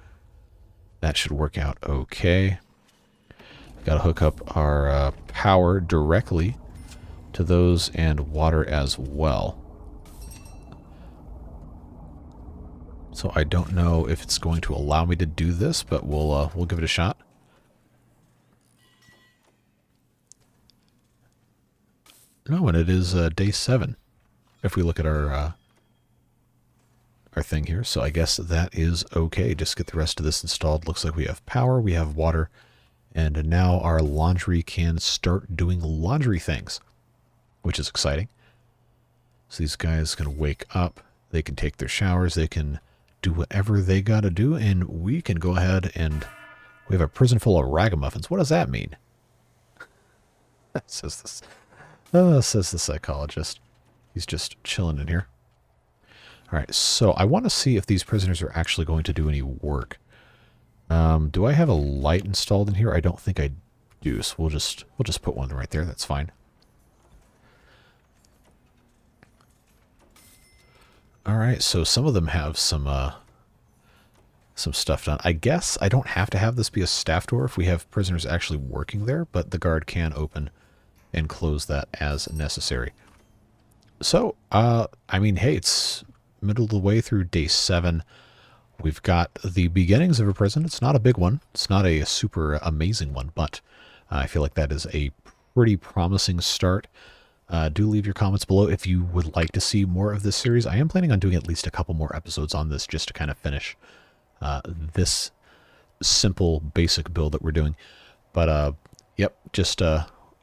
That should work out okay. Got to hook up our power directly to those and water as well. So I don't know if it's going to allow me to do this, but we'll give it a shot. No, and it is day 7. If we look at our thing here, so I guess that is okay. Just get the rest of this installed. Looks like we have power, we have water, and now our laundry can start doing laundry things, which is exciting. So these guys can wake up, they can take their showers, they can do whatever they got to do, and we can go ahead and we have a prison full of ragamuffins. What does that mean? says this. Says the psychologist. He's just chilling in here. All right, so I want to see if these prisoners are actually going to do any work. Do I have a light installed in here? I don't think I do, so we'll just put one right there. That's fine. All right, so some of them have some stuff done. I guess I don't have to have this be a staff door if we have prisoners actually working there, but the guard can open and close that as necessary. So, I mean, hey, it's middle of the way through day 7. We've got the beginnings of a prison. It's not a big one. It's not a super amazing one, but I feel like that is a pretty promising start. Do leave your comments below if you would like to see more of this series. I am planning on doing at least a couple more episodes on this just to kind of finish this simple, basic build that we're doing. But, yep, just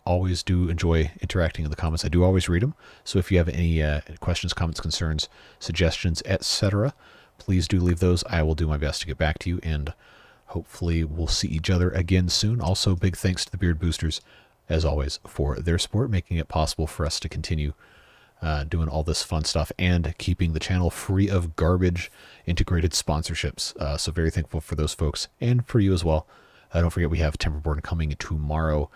always do enjoy interacting in the comments. I do always read them. So if you have any questions, comments, concerns, suggestions, etc., please do leave those. I will do my best to get back to you, and hopefully we'll see each other again soon. Also, big thanks to the Beard Boosters, as always, for their support, making it possible for us to continue doing all this fun stuff and keeping the channel free of garbage integrated sponsorships. So very thankful for those folks and for you as well. Don't forget we have Timberborn coming tomorrow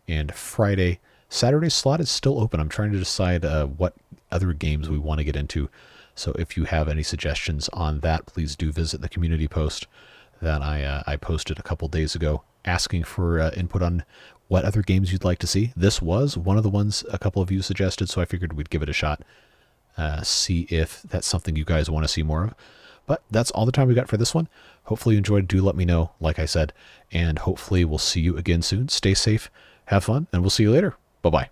and Friday. Saturday's slot is still open. I'm trying to decide what other games we want to get into. So if you have any suggestions on that, please do visit the community post that I posted a couple days ago asking for input on what other games you'd like to see. This was one of the ones a couple of you suggested, so I figured we'd give it a shot, see if that's something you guys want to see more of. But that's all the time we got for this one. Hopefully you enjoyed. Do let me know, like I said, and hopefully we'll see you again soon. Stay safe, have fun, and we'll see you later. Bye-bye.